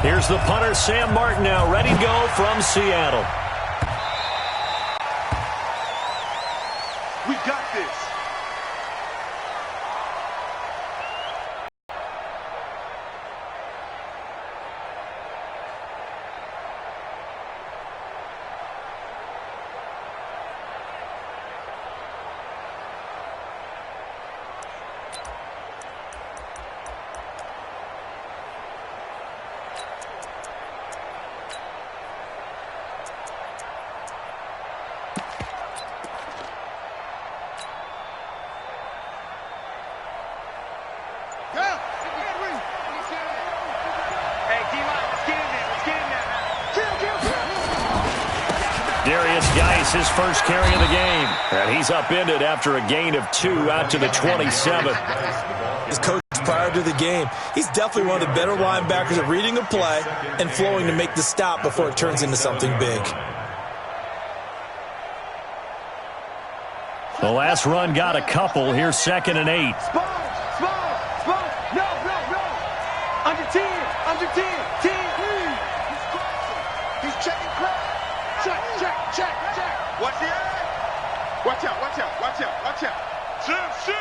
Here's the punter, Sam Martin, now ready to go from Seattle. We got this. His first carry of the game, and he's upended after a gain of 2 out to the 27. His coach prior to the game, he's definitely one of the better linebackers at reading a play and flowing to make the stop before it turns into something big. The last run got a couple. Here's 2nd and 8. Small. No. Under 10. 10. He's checking crowd. Check. Watch the eye. Watch out. Shit.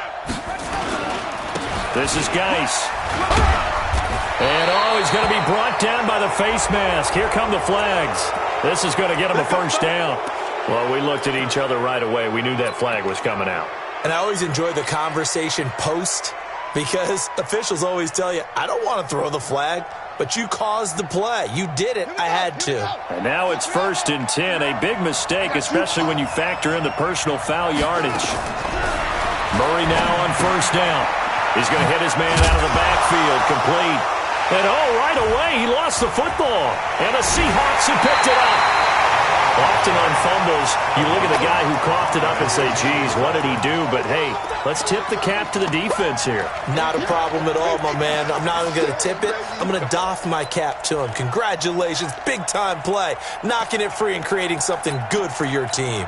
This is Geis. And, he's going to be brought down by the face mask. Here come the flags. This is going to get him a first down. Well, we looked at each other right away. We knew that flag was coming out. And I always enjoy the conversation post because officials always tell you, I don't want to throw the flag, but you caused the play. You did it. I had to. And now it's 1st and 10. A big mistake, especially when you factor in the personal foul yardage. Murray now on 1st down. He's going to hit his man out of the backfield, complete. And, right away, he lost the football. And the Seahawks have picked it up. Often on fumbles, you look at the guy who coughed it up and say, geez, what did he do? But, hey, let's tip the cap to the defense here. Not a problem at all, my man. I'm not even going to tip it. I'm going to doff my cap to him. Congratulations. Big-time play. Knocking it free and creating something good for your team.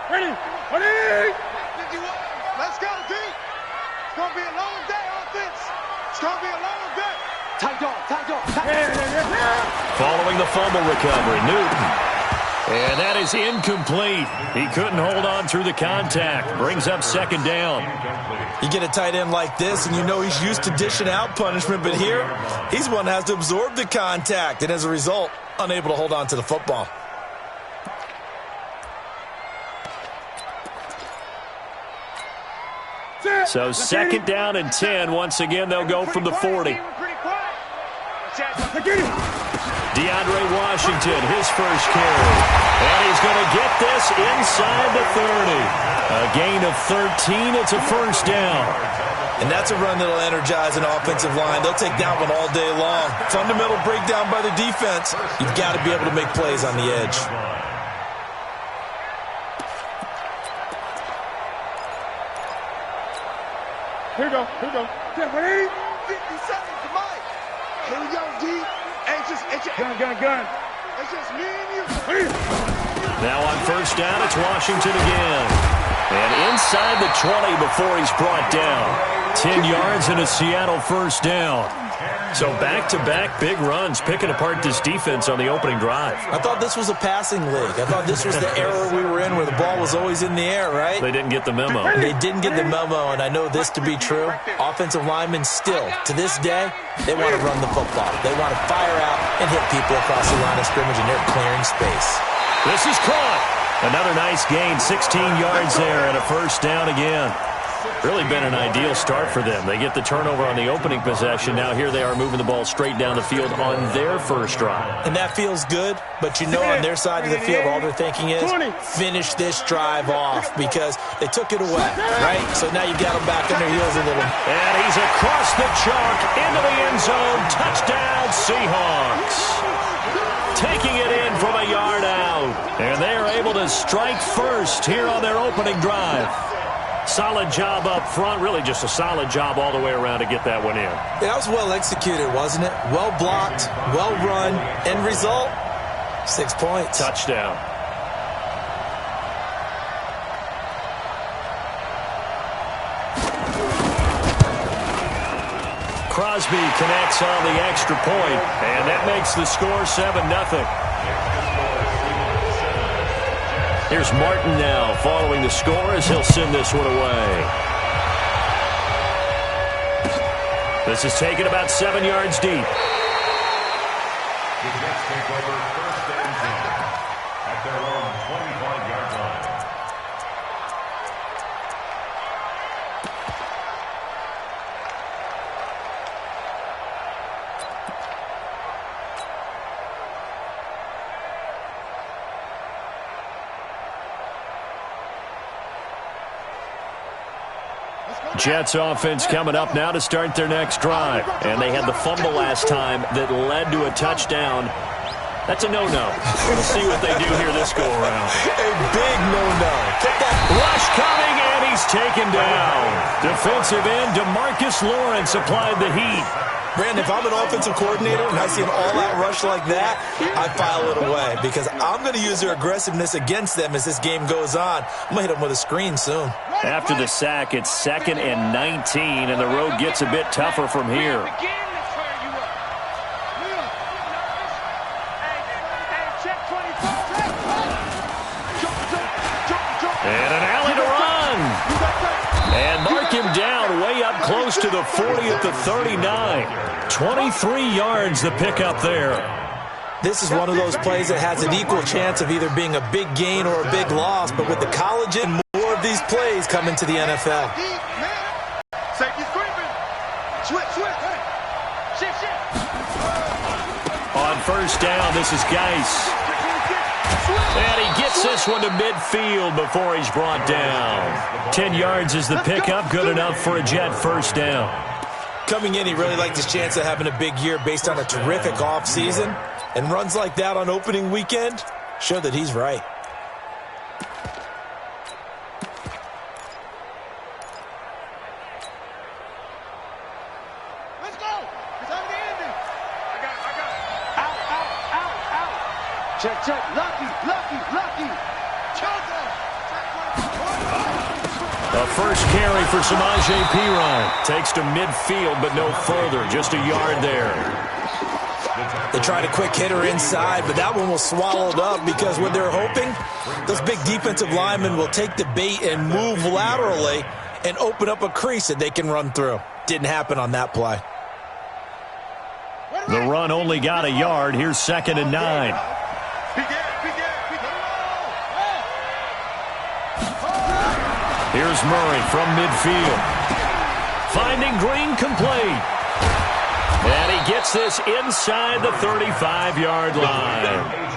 Ready? Let's go, D. It's going to be a long day, offense. It's going to be a long day. Tight dog. Following the fumble recovery, Newton. And that is incomplete. He couldn't hold on through the contact. Brings up 2nd down. You get a tight end like this, and you know he's used to dishing out punishment, but here, he's one that has to absorb the contact, and as a result, unable to hold on to the football. So 2nd down and 10. Once again, they'll go from the 40. DeAndre Washington, his first carry. And he's going to get this inside the 30. A gain of 13. It's a first down. And that's a run that'll energize an offensive line. They'll take that one all day long. Fundamental breakdown by the defense. You've got to be able to make plays on the edge. Here we go. Get ready. 50 seconds to Mike. Here we go, D. Gun. It's just me and you. Now on 1st down, it's Washington again. And inside the 20 before he's brought down. 10 yards and a Seattle first down. So back-to-back big runs, picking apart this defense on the opening drive. I thought this was a passing league. I thought this was the era we were in where the ball was always in the air, right? They didn't get the memo. They didn't get the memo, and I know this to be true. Offensive linemen still, to this day, they want to run the football. They want to fire out and hit people across the line of scrimmage, and they're clearing space. This is caught. Another nice gain, 16 yards there, and a first down again. Really been an ideal start for them. They get the turnover on the opening possession. Now here they are moving the ball straight down the field on their first drive. And that feels good, but you know on their side of the field, all they're thinking is finish this drive off because they took it away, right? So now you got them back on their heels a little. And he's across the chalk into the end zone. Touchdown, Seahawks. Taking it in from a yard out. And they are able to strike first here on their opening drive. Solid job up front, really just a solid job all the way around to get that one in. Yeah, that was well executed, wasn't it? Well blocked, well run. End result, 6 points. Touchdown. Crosby connects on the extra point, and that makes the score 7-0. Here's Martin now following the score as he'll send this one away. This is taken about 7 yards deep. The Jets take over 1st and 10 at their own 25-yard line. Jets offense coming up now to start their next drive. And they had the fumble last time that led to a touchdown. That's a no-no. We'll see what they do here this go-around. A big no-no. Rush coming, and he's taken down. Defensive end DeMarcus Lawrence applied the heat. Brandon, if I'm an offensive coordinator and I see an all-out rush like that, I file it away because I'm going to use their aggressiveness against them as this game goes on. I'm going to hit them with a screen soon. After the sack, it's 2nd and 19, and the road gets a bit tougher from here. And an alley to run. And mark him down way up close to the 40 at the 39. 23 yards the pickup there. This is one of those plays that has an equal chance of either being a big gain or a big loss, but with the college and more of these plays come into the NFL. Safety screaming. Switch. On 1st down, this is Geis. And he gets this one to midfield before he's brought down. 10 yards is the pickup, good enough for a Jet 1st down. Coming in, he really liked his chance of having a big year based on a terrific offseason. And runs like that on opening weekend show that he's right. Let's go. It's on the ending. I got it. Out. Check. Lucky. The first carry for Samaje Perine. Takes to midfield, but no further. Just a yard there. They tried a quick hitter inside, but that one was swallowed up because what they're hoping, those big defensive linemen will take the bait and move laterally and open up a crease that they can run through. Didn't happen on that play. The run only got a yard. Here's 2nd and 9. Here's Murray from midfield. Finding Green complete. And he gets this inside the 35-yard line.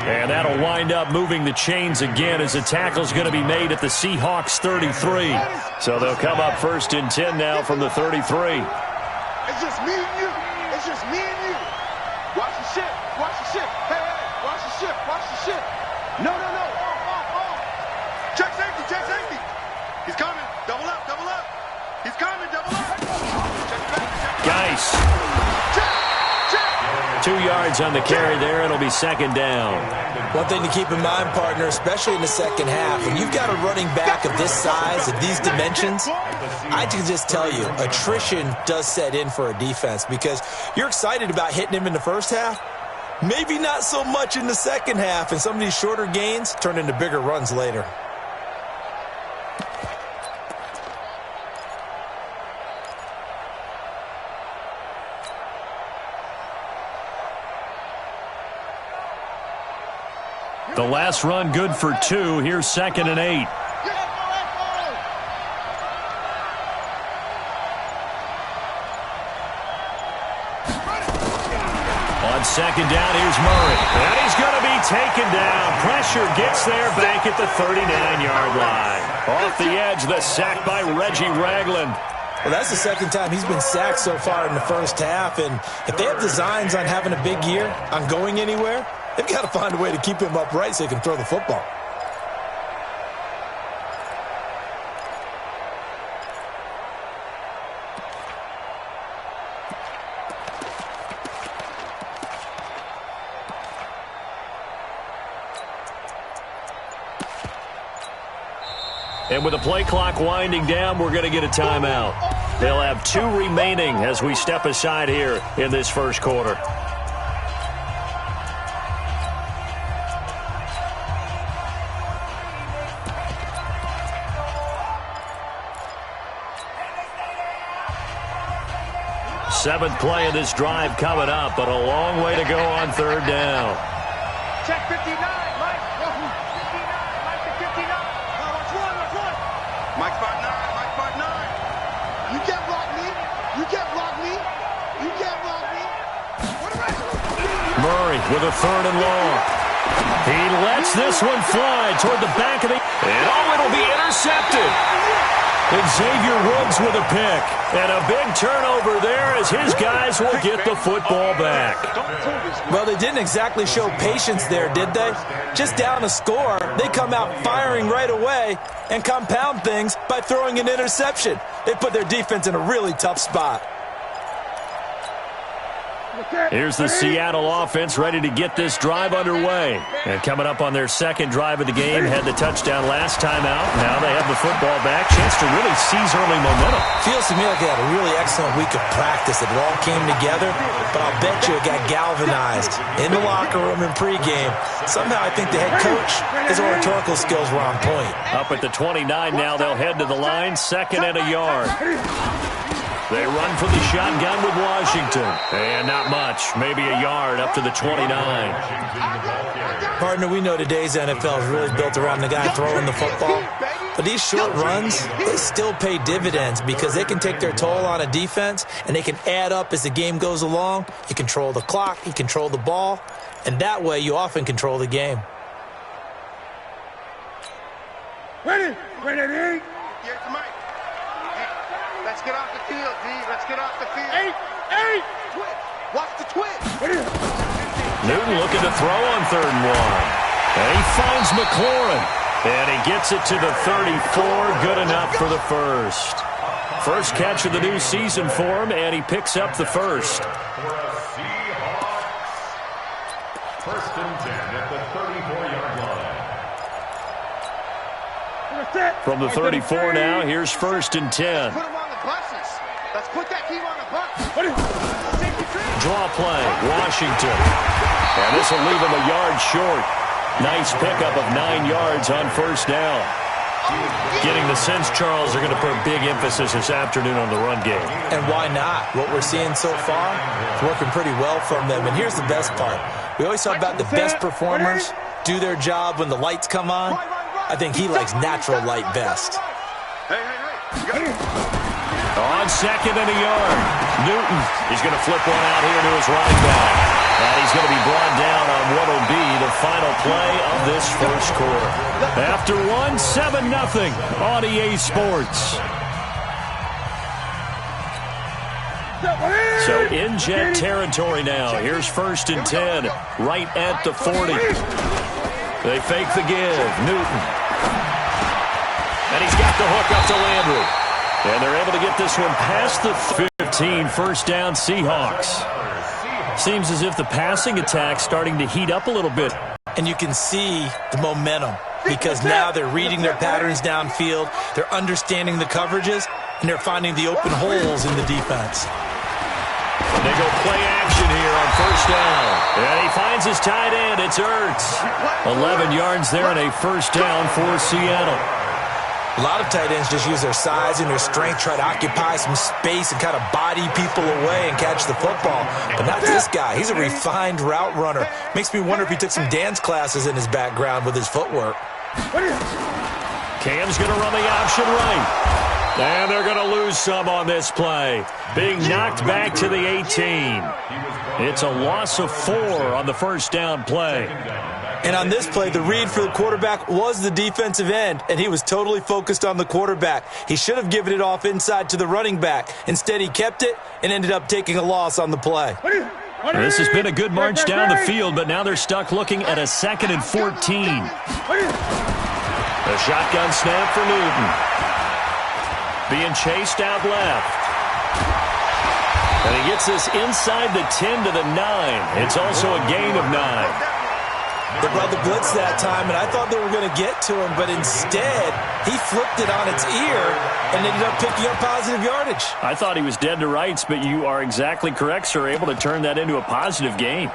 And that'll wind up moving the chains again as the tackle's going to be made at the Seahawks 33. So they'll come up 1st and 10 now from the 33. It's just me and you. Watch the ship. Hey, watch the ship. No. Check safety. He's coming. Double up. He's coming. Double up. Geis. 2 yards on the carry there. It'll be 2nd down. One thing to keep in mind, partner, especially in the second half, when you've got a running back of this size, of these dimensions, I can just tell you, attrition does set in for a defense because you're excited about hitting him in the first half. Maybe not so much in the second half, and some of these shorter gains turn into bigger runs later. The last run good for 2. Here's 2nd and 8. On 2nd down, here's Murray. And he's going to be taken down. Pressure gets there back at the 39-yard line. Off the edge, the sack by Reggie Ragland. Well, that's the second time he's been sacked so far in the first half. And if they have designs on having a big year, on going anywhere, they've got to find a way to keep him upright so he can throw the football. And with the play clock winding down, we're going to get a timeout. They'll have 2 remaining as we step aside here in this first quarter. Seventh play of this drive coming up, but a long way to go on third down. Check 59, Mike. 59, Mike to 59. Watch one. Mike spot 9. You can't block me. You can't block me. You can't block me. What am I? Murray with a 3rd and long. He lets this one fly toward the back of the... And it'll be intercepted. Xavier Woods with a pick. And a big turnover there as his guys will get the football back. Well, they didn't exactly show patience there, did they? Just down a score, they come out firing right away and compound things by throwing an interception. They put their defense in a really tough spot. Here's the Seattle offense ready to get this drive underway. And coming up on their second drive of the game, had the touchdown last time out. Now they have the football back. Chance to really seize early momentum. Feels to me like they had a really excellent week of practice. It all came together, but I'll bet you it got galvanized in the locker room in pregame. Somehow I think the head coach, his oratorical skills were on point. Up at the 29 now, they'll head to the line, 2nd and a yard. They run from the shotgun with Washington. And not much, maybe a yard up to the 29. Partner, we know today's NFL is really built around the guy throwing the football. But these short runs, they still pay dividends because they can take their toll on a defense and they can add up as the game goes along. You control the clock, you control the ball, and that way you often control the game. Ready, D. Here's Mike. Let's get off the field, D. Let's get off the field. 8. Twitch. Watch the twitch. Newton looking to throw on 3rd and 1. And he finds McLaurin. And he gets it to the 34. Good enough for the first. First catch of the new season for him, and he picks up the first. First and 10 at the 34-yard line. From the 34 now, here's 1st and 10. Put him on the buses. Let's put that team on the bus. Draw play, Washington. And this will leave him a yard short. Nice pickup of 9 yards on 1st down. Getting the sense, Charles, they're going to put a big emphasis this afternoon on the run game. And why not? What we're seeing so far is working pretty well from them. And here's the best part. We always talk about the best performers do their job when the lights come on. I think he likes natural light best. Hey. On 2nd and a yard. Newton, he's going to flip one out here to his running back. And he's going to be brought down on what will be the final play of this first quarter. After 7-0 on EA Sports. So in Jet territory now. Here's 1st and 10, right at the 40. They fake the give. Newton. And he's got the hook up to Landry. And they're able to get this one past the 15. 1st down, Seahawks. Seems as if the passing attack's starting to heat up a little bit. And you can see the momentum because now they're reading their patterns downfield, they're understanding the coverages, and they're finding the open holes in the defense. They go play action here on 1st down. And he finds his tight end. It's Ertz. 11 yards there and a 1st down for Seattle. A lot of tight ends just use their size and their strength, try to occupy some space and kind of body people away and catch the football. But not this guy. He's a refined route runner. Makes me wonder if he took some dance classes in his background with his footwork. Cam's going to run the option right. And they're going to lose some on this play. Being knocked back to the 18. It's a loss of 4 on the 1st down play. And on this play, the read for the quarterback was the defensive end, and he was totally focused on the quarterback. He should have given it off inside to the running back. Instead, he kept it and ended up taking a loss on the play. This has been a good march down the field, but now they're stuck looking at a 2nd and 14. A shotgun snap for Newton. Being chased out left. And he gets this inside the 10 to the 9. It's also a gain of 9. They brought the blitz that time, and I thought they were going to get to him, but instead, he flipped it on its ear and ended up picking up positive yardage. I thought he was dead to rights, but you are exactly correct, sir, able to turn that into a positive gain.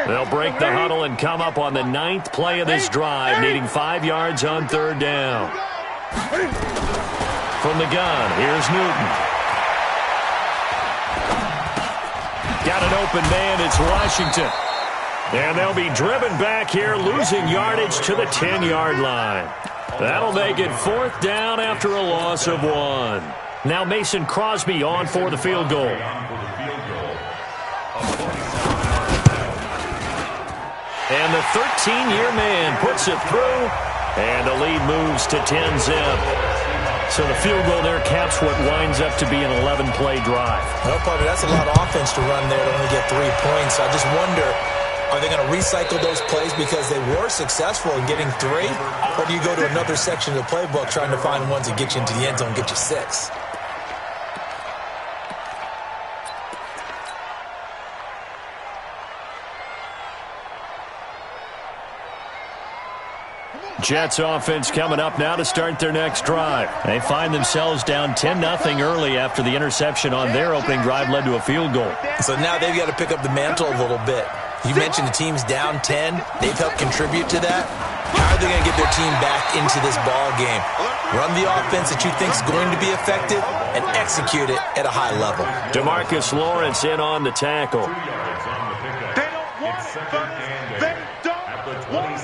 They'll break the huddle and come up on the 9th play of this drive, needing 5 yards on 3rd down. From the gun, here's Newton. Got an open man, it's Washington. And they'll be driven back here, losing yardage to the 10-yard line. That'll make it 4th down after a loss of 1. Now Mason Crosby on for the field goal. And the 13-year man puts it through, and the lead moves to 10-zip. So the field goal there caps what winds up to be an 11-play drive. No problem. That's a lot of offense to run there to only get 3 points. I just wonder, are they going to recycle those plays because they were successful in getting 3? Or do you go to another section of the playbook trying to find ones that get you into the end zone and get you 6? Jets offense coming up now to start their next drive. They find themselves down 10-0 early after the interception on their opening drive led to a field goal. So now they've got to pick up the mantle a little bit. You mentioned the team's down 10. They've helped contribute to that. How are they going to get their team back into this ball game? Run the offense that you think is going to be effective and execute it at a high level. DeMarcus Lawrence in on the tackle. They don't want it. They don't want it.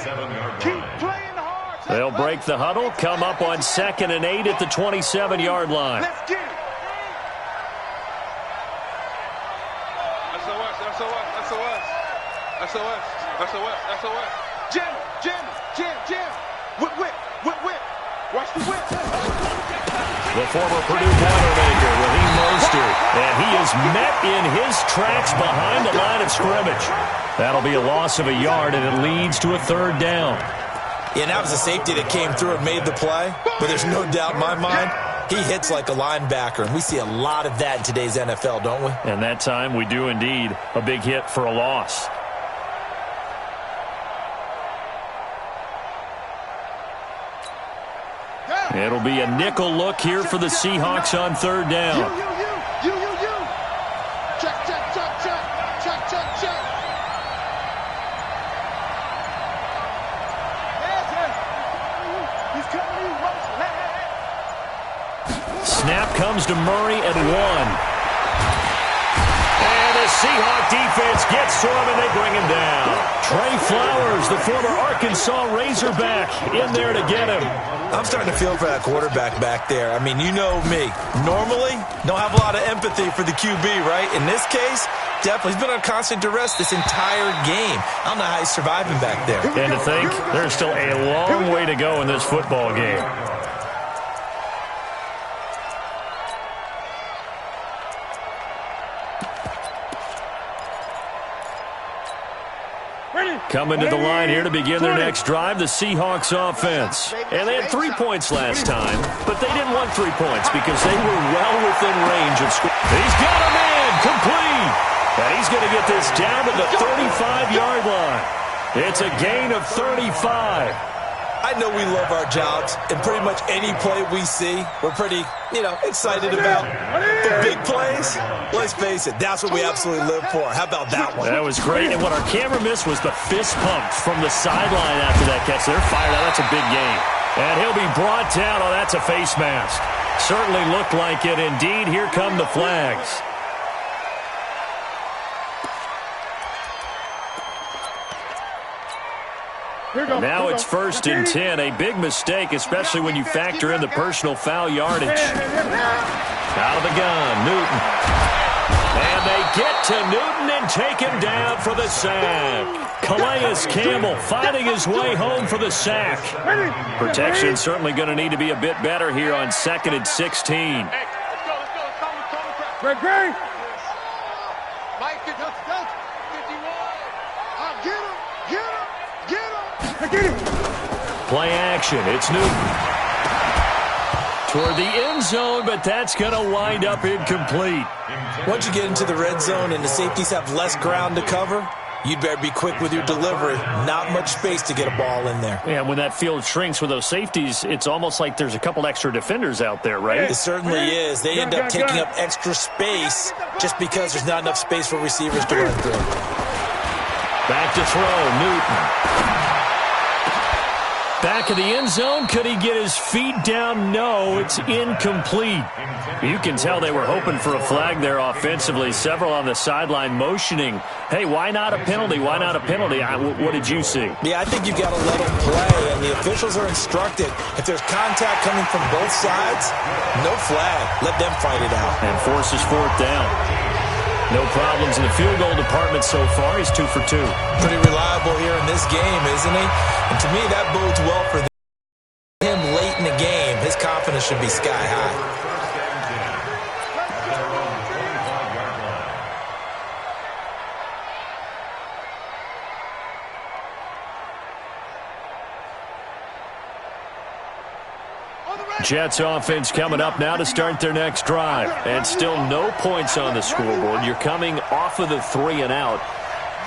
Keep playing hard. They'll break the huddle, come up on 2nd and 8 at the 27-yard line. Let's get it. SOS. Jam. Whip. Watch the whip. The former Purdue Boilermaker, Raheem Mostert, and he is met in his tracks behind the line of scrimmage. That'll be a loss of a yard, and it leads to a 3rd down. Yeah, that was a safety that came through and made the play, but there's no doubt in my mind, he hits like a linebacker, and we see a lot of that in today's NFL, don't we? And that time we do indeed. A big hit for a loss. It'll be a nickel look here for the Seahawks on 3rd down. You. Check. He's coming in. Snap comes to Murray at 1. And the Seahawk defense gets to him, and they bring him down. Trey Flowers, the former Arkansas Razorback, in there to get him. I'm starting to feel for that quarterback back there. I mean, you know me. Normally, don't have a lot of empathy for the QB, right? In this case, definitely. He's been on constant duress this entire game. I don't know how he's surviving back there. And to think, there's still a long way to go in this football game. Coming to the line here to begin their next drive, the Seahawks offense. And they had 3 points last time, but they didn't want 3 points because they were well within range of score. He's got a man complete. And he's going to get this down to the 35-yard line. It's a gain of 35. I know we love our jobs, and pretty much any play we see, we're pretty, excited about. The big plays, let's face it, that's what we absolutely live for. How about that one? That was great, and what our camera missed was the fist pumps from the sideline after that catch. They're fired out. That's a big game. And he'll be brought down. Oh, that's a face mask. Certainly looked like it. Indeed, here come the flags. Now it's 1st and 10. A big mistake, especially when you factor in the personal foul yardage. Out of the gun, Newton. And they get to Newton and take him down for the sack. Calais Campbell finding his way home for the sack. Protection certainly going to need to be a bit better here on 2nd and 16. Great. Mike, get him. Get him. Play action. It's Newton. Toward the end zone, but that's going to wind up incomplete. Once you get into the red zone and the safeties have less ground to cover, you'd better be quick with your delivery. Not much space to get a ball in there. Yeah, when that field shrinks with those safeties, it's almost like there's a couple extra defenders out there, right? It certainly is. They end up taking up extra space just because there's not enough space for receivers to run through. Back to throw, Newton. Back of the end zone. Could he get his feet down? No, it's incomplete. You can tell they were hoping for a flag there offensively. Several on the sideline motioning, hey, why not a penalty? Why not a penalty? What did you see? Yeah, I think you've got to let them play, and the officials are instructed. If there's contact coming from both sides, no flag. Let them fight it out. And forces fourth down. No problems in the field goal department so far. He's 2 for 2. Pretty reliable here in this game, isn't he? And to me, that bodes well for him late in the game. His confidence should be sky high. Jets offense coming up now to start their next drive. And still no points on the scoreboard. You're coming off of the 3 and out.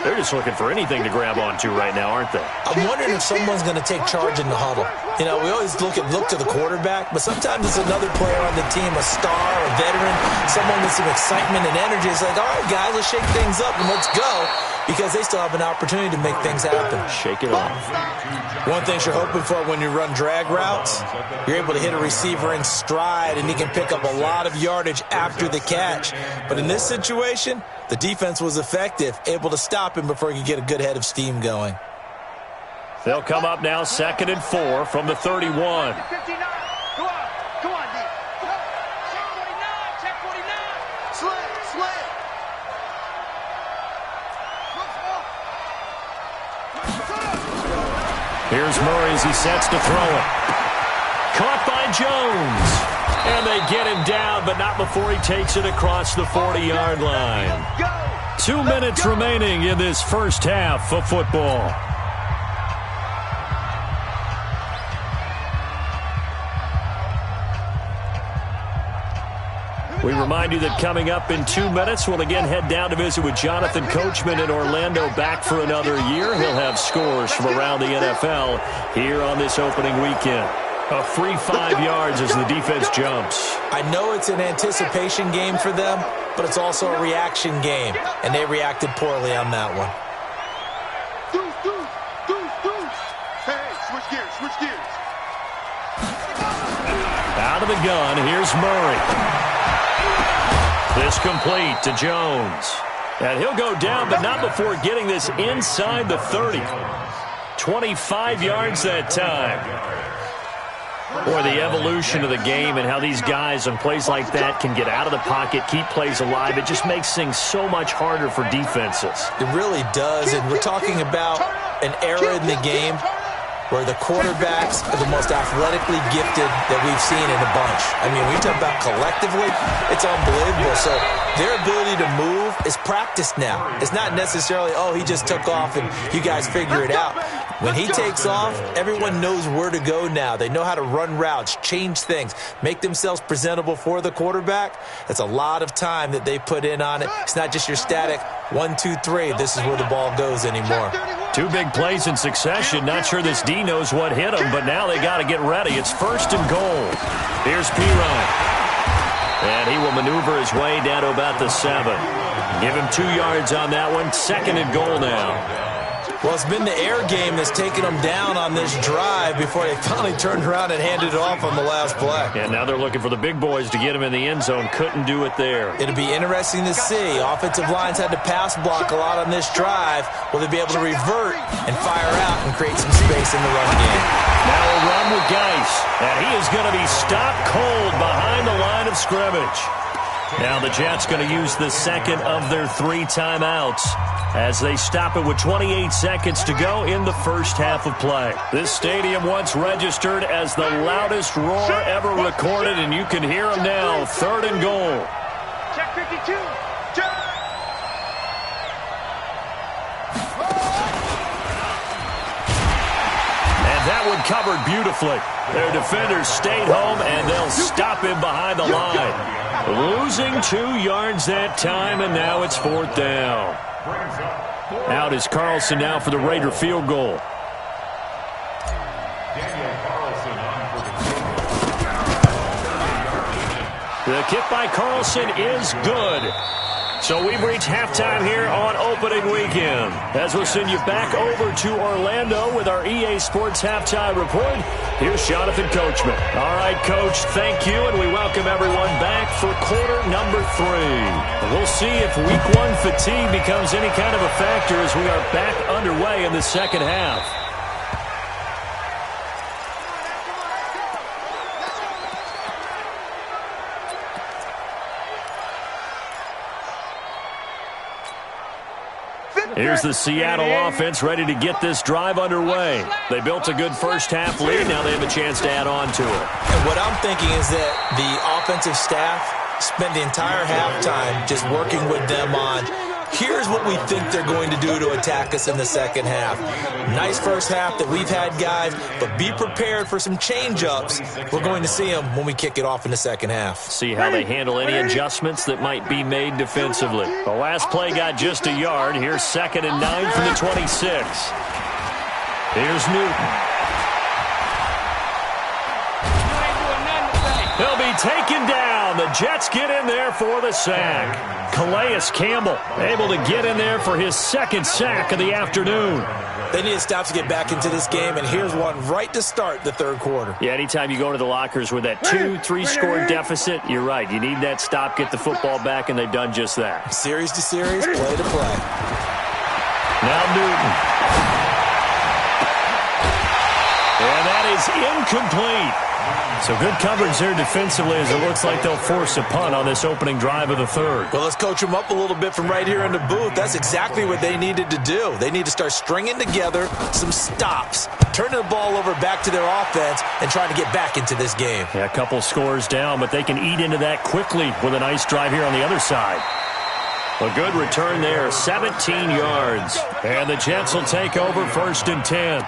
They're just looking for anything to grab onto right now, aren't they? I'm wondering if someone's going to take charge in the huddle. You know, we always look to the quarterback, but sometimes it's another player on the team, a star, a veteran, someone with some excitement and energy. It's like, all right, guys, let's shake things up and let's go, because they still have an opportunity to make things happen. Shake it off. One thing you're hoping for when you run drag routes, you're able to hit a receiver in stride, and he can pick up a lot of yardage after the catch. But in this situation, the defense was effective, able to stop him before he could get a good head of steam going. They'll come up now 2nd and 4 from the 31. 59. Go on, D. Check 49, check 49. Slam. Here's Murray as he sets to throw it. Caught by Jones. And they get him down, but not before he takes it across the 40-yard line. 2 minutes remaining in this first half of football. We remind you that coming up in 2 minutes, we'll again head down to visit with Jonathan Coachman in Orlando, back for another year. He'll have scores from around the NFL here on this opening weekend. A free 5 yards as the defense jumps. I know it's an anticipation game for them, but it's also a reaction game, and they reacted poorly on that one. Hey, switch gears. Out of the gun, here's Murray. This complete to Jones. And he'll go down, but not before getting this inside the 30. 25 yards that time. Boy, the evolution of the game and how these guys on plays like that can get out of the pocket, keep plays alive, it just makes things so much harder for defenses. It really does, and we're talking about an era in the game where the quarterbacks are the most athletically gifted that we've seen in a bunch. I mean, we talk about collectively, it's unbelievable. So their ability to move is practiced now. It's not necessarily, oh, he just took off and you guys figure it out. When he takes off, everyone knows where to go now. They know how to run routes, change things, make themselves presentable for the quarterback. That's a lot of time that they put in on it. It's not just your static 1, 2, 3. This is where the ball goes anymore. 2 big plays in succession. Not sure this D knows what hit him, but now they got to get ready. It's 1st and goal. Here's Pirine. And he will maneuver his way down to about the 7. Give him 2 yards on that one. 2nd and goal now. Well, it's been the air game that's taken them down on this drive before they finally turned around and handed it off on the last play. And now they're looking for the big boys to get him in the end zone. Couldn't do it there. It'll be interesting to see. Offensive lines had to pass block a lot on this drive. Will they be able to revert and fire out and create some space in the run game? Now a run with Geis. And he is going to be stopped cold behind the line of scrimmage. Now the Jets going to use the 2nd of their 3 timeouts as they stop it with 28 seconds to go in the first half of play. This stadium once registered as the loudest roar ever recorded, and you can hear them now. 3rd and goal. Check 52. And that one covered beautifully. Their defenders stayed home, and they'll stop him behind the line. Losing 2 yards that time, and now it's 4th down. Out is Carlson now for the Raider field goal. The kick by Carlson is good. So we've reached halftime here on opening weekend. As we'll send you back over to Orlando with our EA Sports halftime report, here's Jonathan Coachman. All right, Coach, thank you, and we welcome everyone back for quarter number 3. We'll see if week 1 fatigue becomes any kind of a factor as we are back underway in the second half. Here's the Seattle offense ready to get this drive underway. They built a good first-half lead. Now they have a chance to add on to it. And what I'm thinking is that the offensive staff spent the entire halftime just working with them on, here's what we think they're going to do to attack us in the second half. Nice first half that we've had, guys, but be prepared for some change-ups. We're going to see them when we kick it off in the second half. See how they handle any adjustments that might be made defensively. The last play got just a yard. Here's 2nd and 9 from the 26. Here's Newton. He'll be taken down. The Jets get in there for the sack. Calais Campbell able to get in there for his 2nd sack of the afternoon. They need to stop to get back into this game, and here's one right to start the third quarter. Yeah, anytime you go to the lockers with that 2-3 score deficit, you're right. You need that stop, get the football back, and they've done just that. Series to series, play to play. Now Newton. And that is incomplete. So good coverage there defensively as it looks like they'll force a punt on this opening drive of the third. Well, let's coach them up a little bit from right here in the booth. That's exactly what they needed to do. They need to start stringing together some stops, turning the ball over back to their offense, and trying to get back into this game. Yeah, a couple scores down, but they can eat into that quickly with a nice drive here on the other side. A good return there, 17 yards. And the Jets will take over 1st and 10.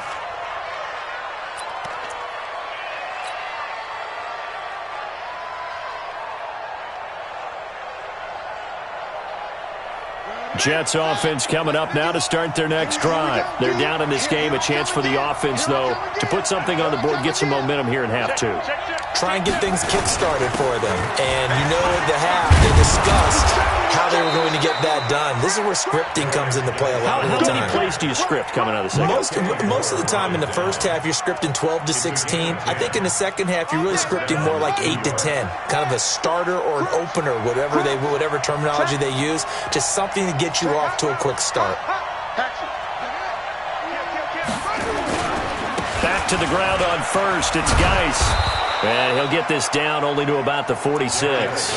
Jets offense coming up now to start their next drive. They're down in this game. A chance for the offense, though, to put something on the board, get some momentum here in half 2. Try and get things kick-started for them. And you know at the half they discussed how they were going to get that done. This is where scripting comes into play a lot of the time. How many plays do you script coming out of the second? Most of the time in the first half, you're scripting 12 to 16. I think in the second half, you're really scripting more like 8 to 10. Kind of a starter or an opener, whatever terminology they use. Just something to get you off to a quick start. Back to the ground on first. It's Geis. And he'll get this down only to about the 46.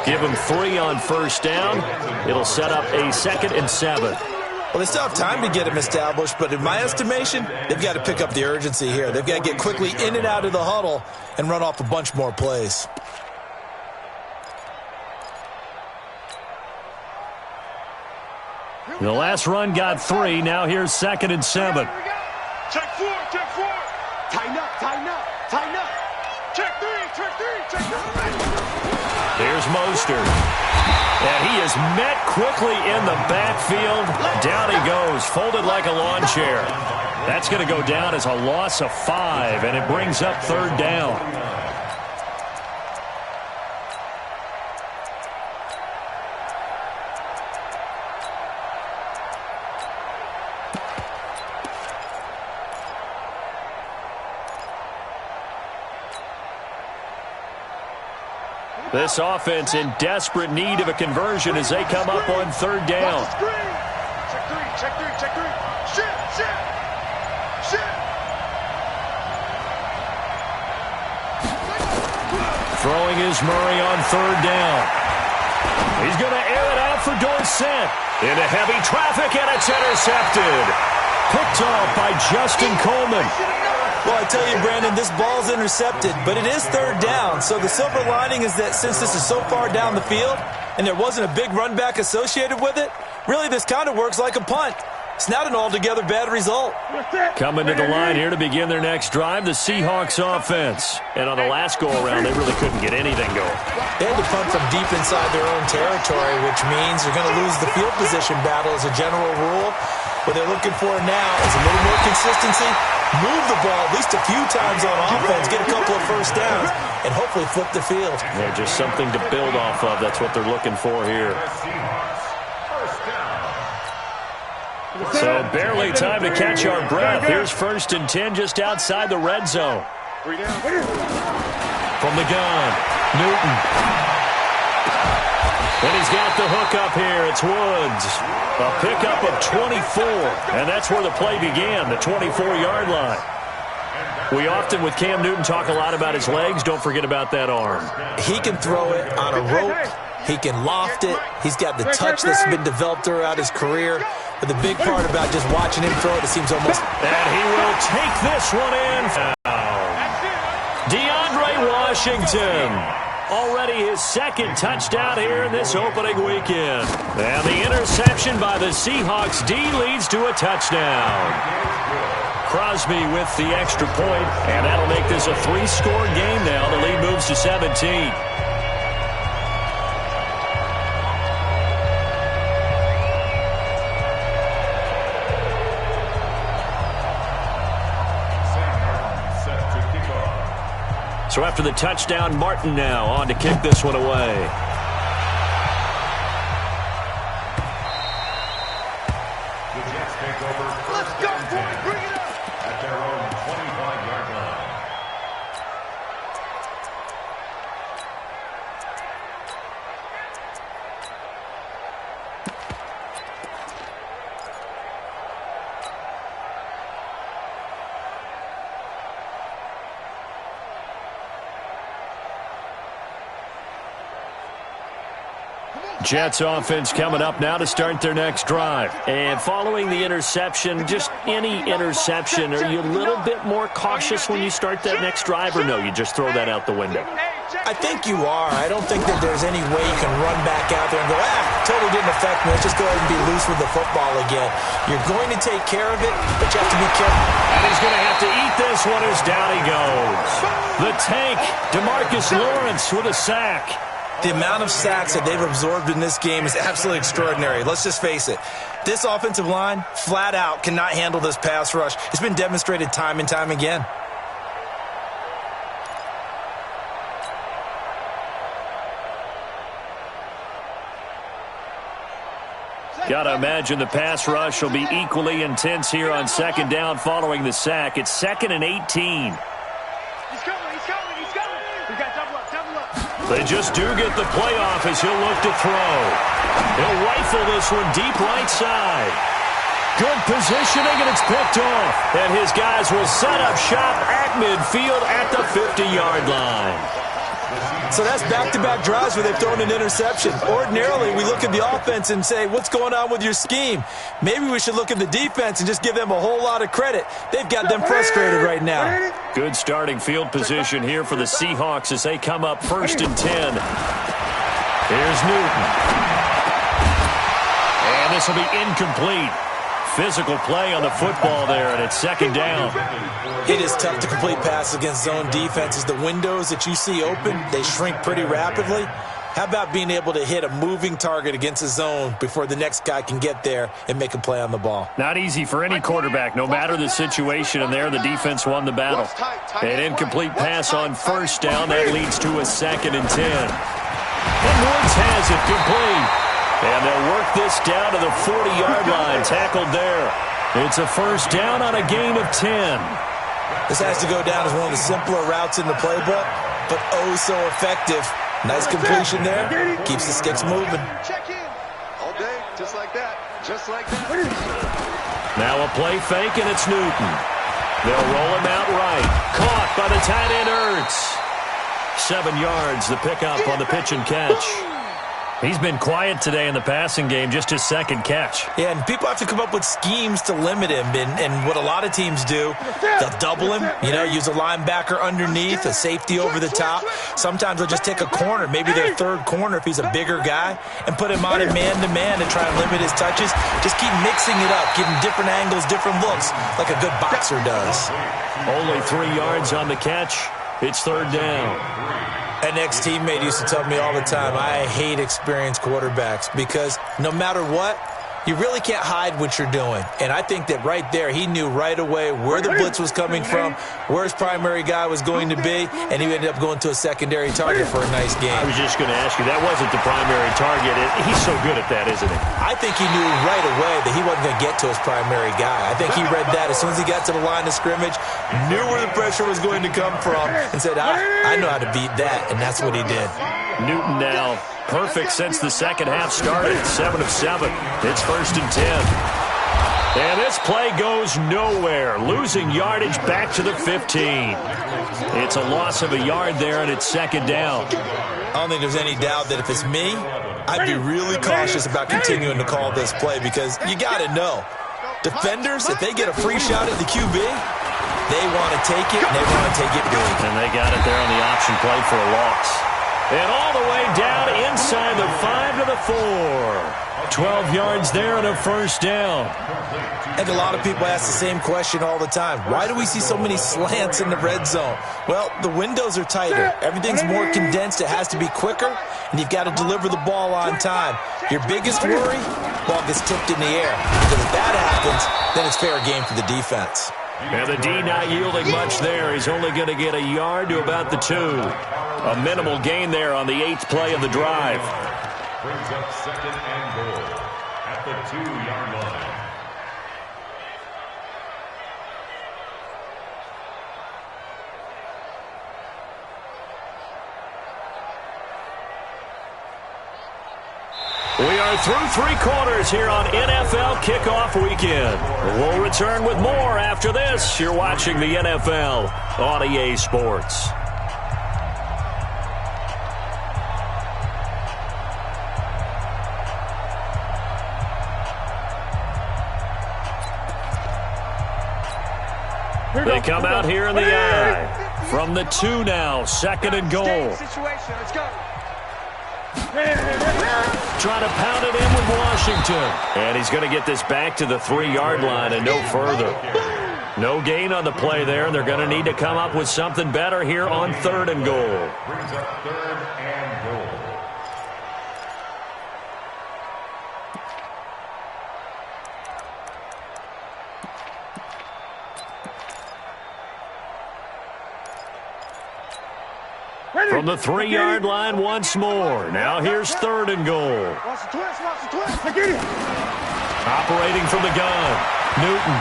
Give him 3 on first down. It'll set up a 2nd and 7. Well, they still have time to get him established, but in my estimation, they've got to pick up the urgency here. They've got to get quickly in and out of the huddle and run off a bunch more plays. The last run got 3. Now here's 2nd and 7. Check 4, check 4. Tighten up, tighten up, tighten up. Check 3, check 3, check 3. Here's Mostert. And he is met quickly in the backfield. Down he goes, folded like a lawn chair. That's going to go down as a loss of 5, and it brings up 3rd down. This offense in desperate need of a conversion as they come up on 3rd down. Check 3, check 3, check 3. Shit. Throwing is Murray on 3rd down. He's going to air it out for Dorsett. Into heavy traffic, and it's intercepted. Picked off by Justin Coleman. Well, I tell you, Brandon, this ball's intercepted, but it is 3rd down. So the silver lining is that since this is so far down the field and there wasn't a big run back associated with it, really this kind of works like a punt. It's not an altogether bad result. Coming to the line here to begin their next drive, the Seahawks offense. And on the last go-around, they really couldn't get anything going. They had to punt from deep inside their own territory, which means they're going to lose the field position battle as a general rule. What they're looking for now is a little more consistency, move the ball at least a few times on offense, get a couple of first downs, and hopefully flip the field. Yeah, just something to build off of. That's what they're looking for here. So barely time to catch our breath. Here's 1st and 10 just outside the red zone. From the gun, Newton. And he's got the hook up here. It's Woods. A pickup of 24. And that's where the play began, the 24-yard line. We often, with Cam Newton, talk a lot about his legs. Don't forget about that arm. He can throw it on a rope. He can loft it. He's got the touch that's been developed throughout his career. But the big part about just watching him throw it, it seems almost... And he will take this one in. DeAndre Washington. Already his 2nd touchdown here in this opening weekend. And the interception by the Seahawks D leads to a touchdown. Crosby with the extra point, and that'll make this a 3-score game now. The lead moves to 17. So after the touchdown, Martin now on to kick this one away. The Jets take over. Let's go, boys. Bring it up. At their own 25-yard line. Jets offense coming up now to start their next drive. And following the interception, just any interception, are you a little bit more cautious when you start that next drive, or no, you just throw that out the window? I think you are. I don't think that there's any way you can run back out there and go, totally didn't affect me. Let's just go ahead and be loose with the football again. You're going to take care of it, but you have to be careful. And he's going to have to eat this one as down he goes. The tank, DeMarcus Lawrence with a sack. The amount of sacks that they've absorbed in this game is absolutely extraordinary. Let's just face it. This offensive line, flat out, cannot handle this pass rush. It's been demonstrated time and time again. Got to imagine the pass rush will be equally intense here on 2nd down following the sack. It's 2nd and 18. He's coming. We got double up. They just do get the play off as he'll look to throw. He'll rifle this one deep right side. Good positioning, and it's picked off. And his guys will set up shop at midfield at the 50-yard line. So that's back-to-back drives where they've thrown an interception. Ordinarily, we look at the offense and say, what's going on with your scheme? Maybe we should look at the defense and just give them a whole lot of credit. They've got them frustrated right now. Good starting field position here for the Seahawks as they come up 1st and 10. Here's Newton. And this will be incomplete. Physical play on the football there, and it's 2nd down. It is tough to complete passes against zone defenses. The windows that you see open, they shrink pretty rapidly. How about being able to hit a moving target against a zone before the next guy can get there and make a play on the ball? Not easy for any quarterback, no matter the situation, and there the defense won the battle. An incomplete pass on 1st down, that leads to a 2nd and 10. And Woods has it complete. And they'll work this down to the 40-yard line, tackled there. It's a 1st down on a gain of 10. This has to go down as one of the simpler routes in the playbook, but oh so effective. Nice completion there. Keeps the sticks moving. Check in. All day, just like that. Just like that. Now a play fake, and it's Newton. They'll roll him out right. Caught by the tight end, Ertz. 7 yards, the pickup on the pitch and catch. He's been quiet today in the passing game, just his second catch. Yeah, and people have to come up with schemes to limit him. And what a lot of teams do, they'll double him, use a linebacker underneath, a safety over the top. Sometimes they'll just take a corner, maybe their third corner if he's a bigger guy, and put him on in man-to-man to try and limit his touches. Just keep mixing it up, give him different angles, different looks, like a good boxer does. Only 3 yards on the catch. It's third down. An ex-teammate used to tell me all the time, I hate experienced quarterbacks because no matter what, you really can't hide what you're doing. And I think that right there, he knew right away where the blitz was coming from, where his primary guy was going to be, and he ended up going to a secondary target for a nice game. I was just going to ask you, that wasn't the primary target. He's so good at that, isn't he? I think he knew right away that he wasn't going to get to his primary guy. I think he read that as soon as he got to the line of scrimmage, knew where the pressure was going to come from, and said, I know how to beat that, and that's what he did. Newton now perfect since the second half started. 7 of 7. It's 1st and 10. And this play goes nowhere. Losing yardage back to the 15. It's a loss of a yard there, and it's second down. I don't think there's any doubt that if it's me, I'd be really cautious about continuing to call this play because you got to know. Defenders, if they get a free shot at the QB, they want to take it, and they want to take it big. And they got it there on the option play for a loss. And all the way down inside the 5 to the 4. 12 yards there and a first down. And a lot of people ask the same question all the time. Why do we see so many slants in the red zone? Well, the windows are tighter. Everything's more condensed. It has to be quicker, and you've got to deliver the ball on time. Your biggest worry, ball gets tipped in the air. Because if that happens, then it's fair game for the defense. And the D not yielding much there. He's only going to get a yard to about the 2. A minimal gain there on the 8th play of the drive. Brings up 2nd and goal at the 2-yard line. We are through 3 quarters here on NFL Kickoff Weekend. We'll return with more after this. You're watching the NFL on EA Sports. They come out here in the I. From the 2 now, 2nd and goal. Let's go. Trying to pound it in with Washington. And he's going to get this back to the 3-yard line and no further. No gain on the play there. They're going to need to come up with something better here on 3rd and goal. Brings up 3rd and goal. From the 3-yard line once more. Now here's 3rd and goal. Operating from the gun. Newton.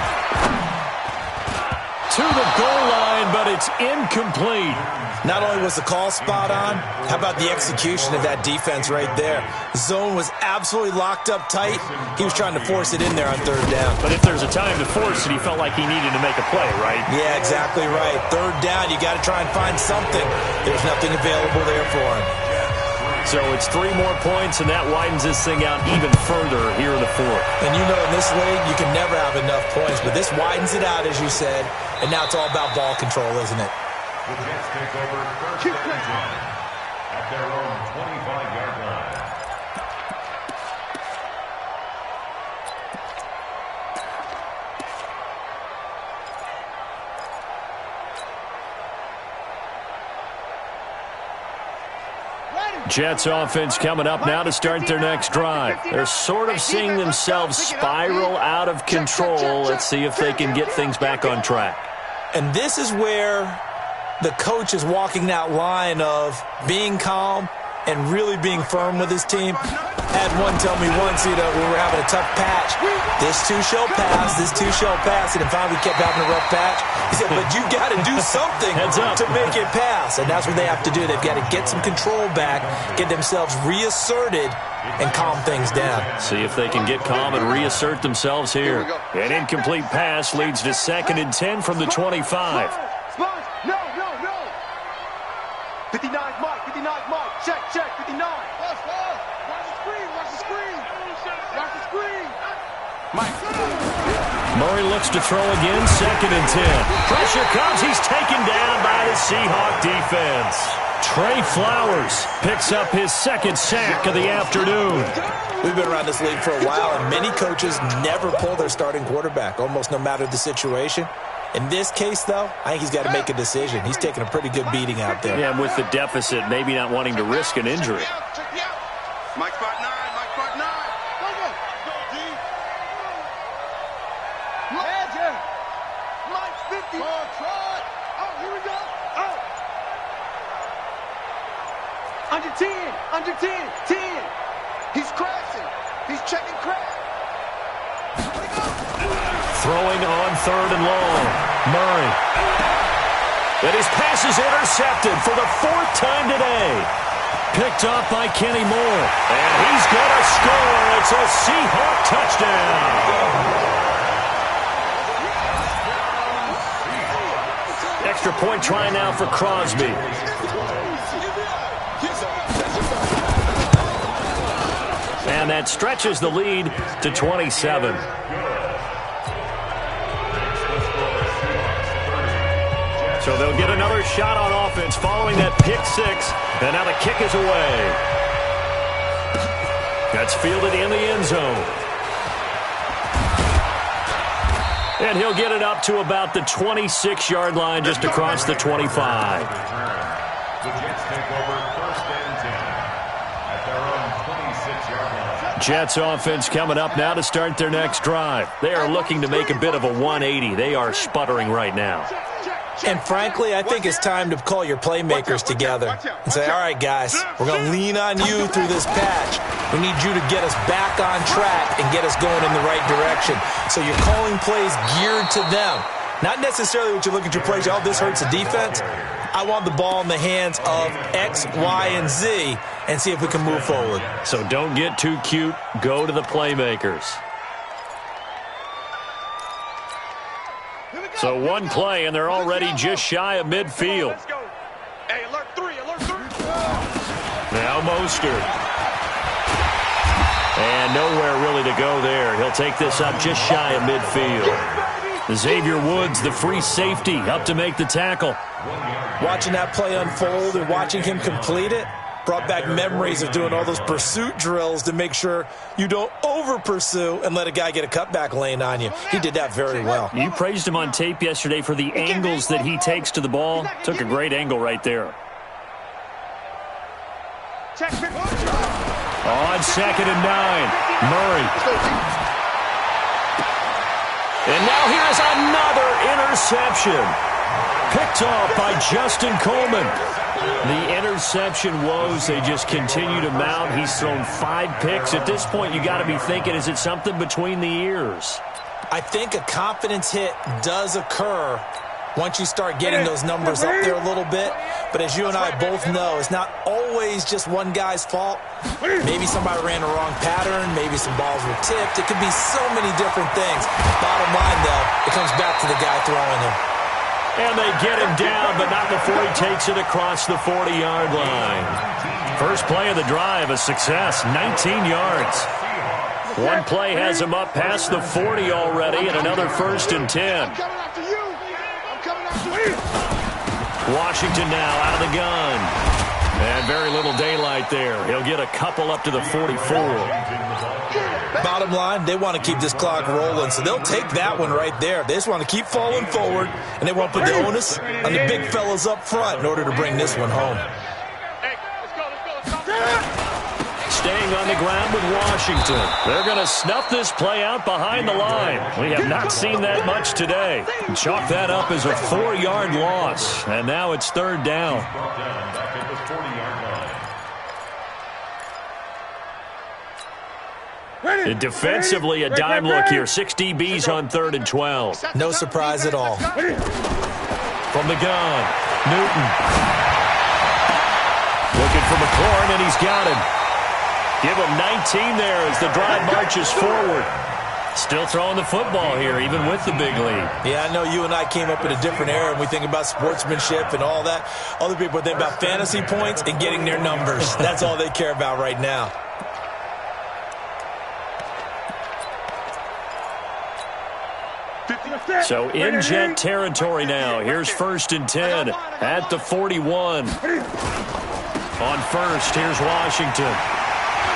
To the goal line, but it's incomplete. Not only was the call spot on, how about the execution of that defense right there? The zone was absolutely locked up tight. He was trying to force it in there on 3rd down. But if there's a time to force it, he felt like he needed to make a play, right? Yeah, exactly right. 3rd down, you got to try and find something. There's nothing available there for him. So it's 3 more points, and that widens this thing out even further here in the 4th. And you know in this league, you can never have enough points, but this widens it out, as you said, and now it's all about ball control, isn't it? The Jets take over 1st and 10 at their own 25-yard line. Jets offense coming up now to start their next drive. They're sort of seeing themselves spiral out of control. Let's see if they can get things back on track. And this is where the coach is walking that line of being calm and really being firm with his team. I had one tell me once, we were having a tough patch. This too shall pass, this too shall pass. And then finally we kept having a rough patch. He said, but you got to do something to make it pass. And that's what they have to do. They've got to get some control back, get themselves reasserted, and calm things down. See if they can get calm and reassert themselves here. An incomplete pass leads to 2nd and 10 from the 25. No. 59 Mike, 59 Mike. Check, 59. Murray looks to throw again, 2nd and 10. Pressure comes, he's taken down by the Seahawk defense. Trey Flowers picks up his 2nd sack of the afternoon. We've been around this league for a while, and many coaches never pull their starting quarterback, almost no matter the situation. In this case, though, I think he's got to make a decision. He's taking a pretty good beating out there. Yeah, and with the deficit, maybe not wanting to risk an injury. Mike spot 9, Mike spot 9. Mike's 50. Oh, here we go. Oh. Under 10, 10. He's crashing. He's checking crash. Throwing on 3rd and long. Murray. And his pass is intercepted for the 4th time today. Picked off by Kenny Moore. And he's going to score. It's a Seahawk touchdown. Extra point try now for Crosby. And that stretches the lead to 27. So they'll get another shot on offense following that pick 6. And now the kick is away. That's fielded in the end zone. And he'll get it up to about the 26-yard line just across the 25. The Jets take over 1st and 10 at their own 26-yard line. Jets offense coming up now to start their next drive. They are looking to make a bit of a 180. They are sputtering right now. And frankly, I think it's time to call your playmakers together and say, all right, guys, we're going to lean on you through this patch. We need you to get us back on track and get us going in the right direction. So you're calling plays geared to them. Not necessarily what you look at your plays, oh, this hurts the defense. I want the ball in the hands of X, Y, and Z and see if we can move forward. So don't get too cute. Go to the playmakers. So one play, and they're already just shy of midfield. Hey, alert 3. Now Mostert. And nowhere really to go there. He'll take this up just shy of midfield. Xavier Woods, the free safety, up to make the tackle. Watching that play unfold and watching him complete it brought back memories of doing all those pursuit drills to make sure you don't over-pursue and let a guy get a cutback lane on you. He did that very well. You praised him on tape yesterday for the angles that he takes to the ball. Took a great angle right there. On 2nd and 9, Murray. And now here's another interception. Picked off by Justin Coleman. The interception woes, they just continue to mount. He's thrown 5 picks. At this point, you got to be thinking, is it something between the ears? I think a confidence hit does occur once you start getting those numbers up there a little bit. But as you and I both know, it's not always just one guy's fault. Maybe somebody ran a wrong pattern. Maybe some balls were tipped. It could be so many different things. Bottom line, though, it comes back to the guy throwing them. And they get him down, but not before he takes it across the 40-yard line. First play of the drive, a success, 19 yards. One play has him up past the 40 already, and another 1st and 10. Washington now out of the gun. And very little daylight there. He'll get a couple up to the 44. Bottom line, they want to keep this clock rolling, so they'll take that one right there. They just want to keep falling forward, and they want to put the onus on the big fellas up front in order to bring this one home. Staying on the ground with Washington. They're going to snuff this play out behind the line. We have not seen that much today. Chalk that up as a 4-yard loss, and now it's 3rd down. Defensively, a dime look here. 6 DBs on 3rd and 12. No surprise at all. From the gun, Newton. Looking for McLaurin, and he's got him. Give him 19 there as the drive marches forward. Still throwing the football here, even with the big lead. Yeah, I know you and I came up in a different era, and we think about sportsmanship and all that. Other people think about fantasy points and getting their numbers. That's all they care about right now. So in Jet territory now. Here's 1st and 10 at the 41. On first, here's Washington.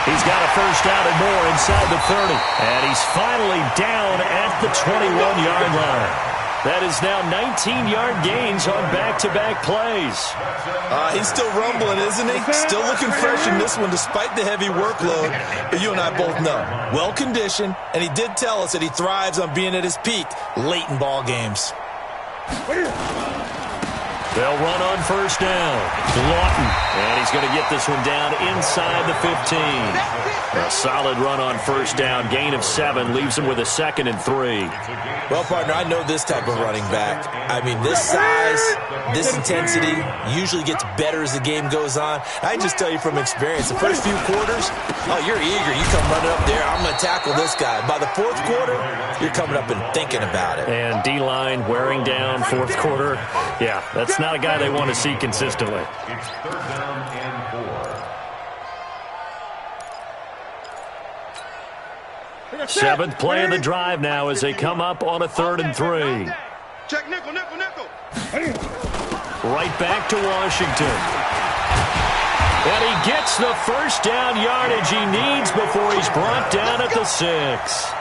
He's got a first down and more inside the 30. And he's finally down at the 21-yard line. That is now 19-yard gains on back-to-back plays. He's still rumbling, isn't he? Still looking fresh in this one despite the heavy workload. But you and I both know, well-conditioned, and he did tell us that he thrives on being at his peak late in ball games. They'll run on first down. Lawton, and he's going to get this one down inside the 15. A solid run on first down. Gain of 7 leaves him with a 2nd and 3. Well, partner, I know this type of running back. I mean, this size, this intensity usually gets better as the game goes on. I just tell you from experience, the first few quarters, oh, you're eager. You come running up there, I'm going to tackle this guy. By the 4th quarter, you're coming up and thinking about it. And D-line wearing down 4th quarter. Yeah, that's not a guy they want to see consistently. It's 3rd down and 4. 7th play of the drive now as they come up on a 3rd and 3. Check nickel, nickel, nickel. Right back to Washington. And he gets the first down yardage he needs before he's brought down at the 6.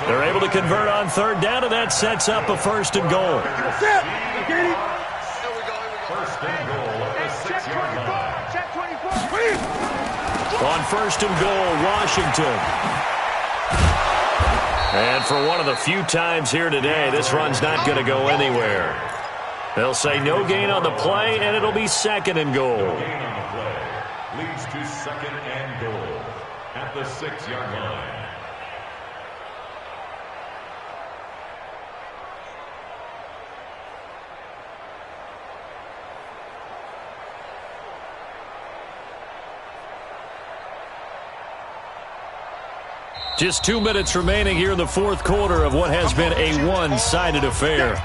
They're able to convert on 3rd down, and that sets up a 1st and goal. First and goal at the 6-yard line. On 1st and goal, Washington. And for one of the few times here today, this run's not going to go anywhere. They'll say no gain on the play, and it'll be 2nd and goal. No gain on the play leads to 2nd and goal at the 6-yard line. Just 2 minutes remaining here in the 4th quarter of what has been a one-sided affair.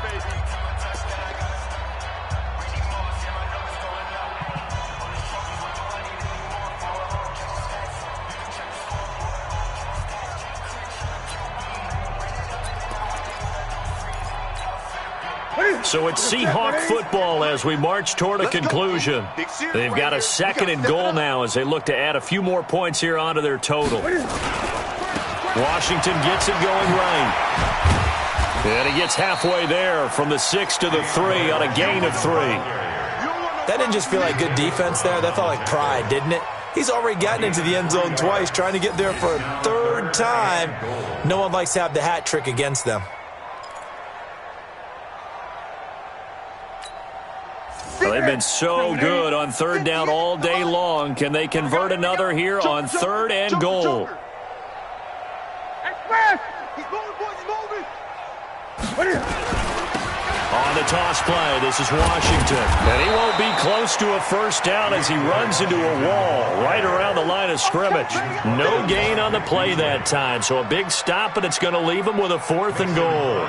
So it's Seahawk football as we march toward a conclusion. They've got a 2nd and goal now as they look to add a few more points here onto their total. Washington gets it going right. And he gets halfway there from the 6 to the 3 on a gain of 3. That didn't just feel like good defense there. That felt like pride, didn't it? He's already gotten into the end zone twice, trying to get there for a 3rd time. No one likes to have the hat trick against them. Well, they've been so good on 3rd down all day long. Can they convert another here on 3rd and goal? On the toss play, this is Washington. And he won't be close to a 1st down as he runs into a wall right around the line of scrimmage. No gain on the play that time, so a big stop, and it's going to leave him with a 4th and goal.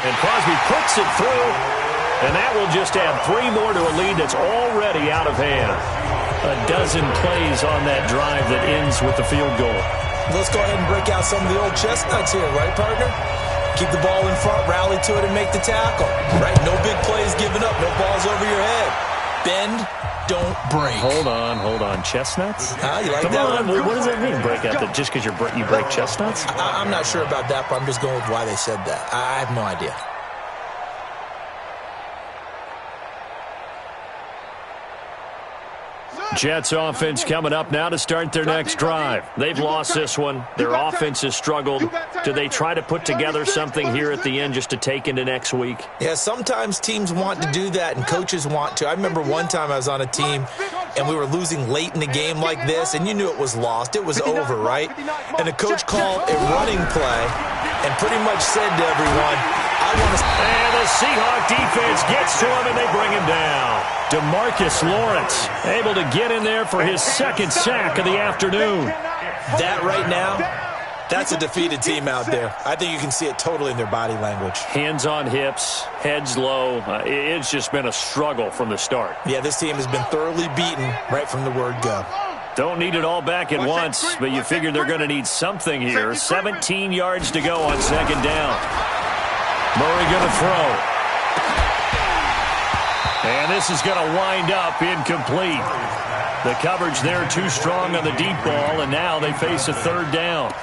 And Crosby puts it through, and that will just add 3 more to a lead that's already out of hand. A dozen plays on that drive that ends with the field goal. Let's go ahead and break out some of the old chestnuts here, right, partner? Keep the ball in front, rally to it, and make the tackle. Right? No big plays given up, no balls over your head. Bend, don't break. Hold on. Chestnuts? You like Come that on, one? what does that mean, break out? Just because you break chestnuts? I'm not sure about that, but I'm just going with why they said that. I have no idea. Jets offense coming up now to start their next drive. They've lost this one. Their offense has struggled. Do they try to put together something here at the end just to take into next week? Yeah, sometimes teams want to do that and coaches want to. I remember one time I was on a team and we were losing late in the game like this, and you knew it was lost. It was over, right? And the coach called a running play and pretty much said to everyone, And the Seahawk defense gets to him, and they bring him down. DeMarcus Lawrence able to get in there for his 2nd sack of the afternoon. That right now, that's a defeated team out there. I think you can see it totally in their body language. Hands on hips, heads low. It's just been a struggle from the start. Yeah, this team has been thoroughly beaten right from the word go. Don't need it all back at once, but you figure they're going to need something here. 17 yards to go on second down. Murray going to throw. And this is going to wind up incomplete. The coverage there too strong on the deep ball, and now they face a third down.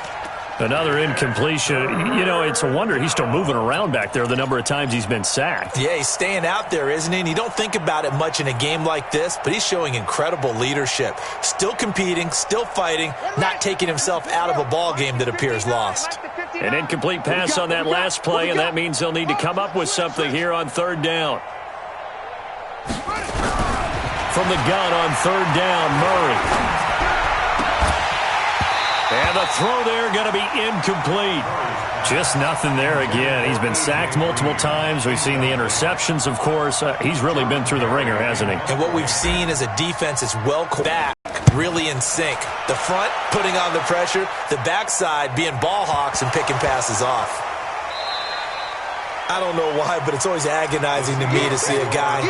Another incompletion. You know, it's a wonder he's still moving around back there the number of times he's been sacked. Yeah, he's staying out there, isn't he? And you don't think about it much in a game like this, but he's showing incredible leadership. Still competing, still fighting, not taking himself out of a ball game that appears lost. An incomplete pass on that last play, and that means they'll need to come up with something here on third down. From the gun on third down, Murray. And the throw there going to be incomplete. Just nothing there again. He's been sacked multiple times. We've seen the interceptions, of course. He's really been through the ringer, hasn't he? And what we've seen is a defense that's well back, really in sync. The front putting on the pressure, the backside being ball hawks and picking passes off. I don't know why, but it's always agonizing to me to see a guy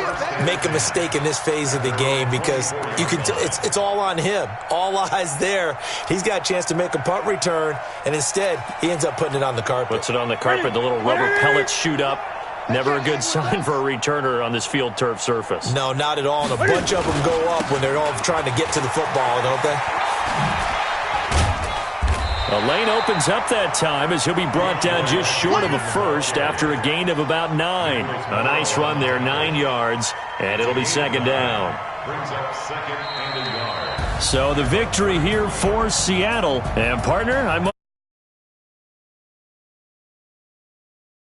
make a mistake in this phase of the game because you can. It's all on him. All eyes there. He's got a chance to make a punt return, and instead he ends up putting it on the carpet. Puts it on the carpet. The little rubber pellets shoot up. Never a good sign for a returner on this field turf surface. No, not at all. And a bunch of them go up when they're all trying to get to the football, don't they? A lane opens up that time as he'll be brought down just short of a first after a gain of about 9. A nice run there, 9 yards, and it'll be second down. Brings up second and a yard. So the victory here for Seattle. And partner, I'm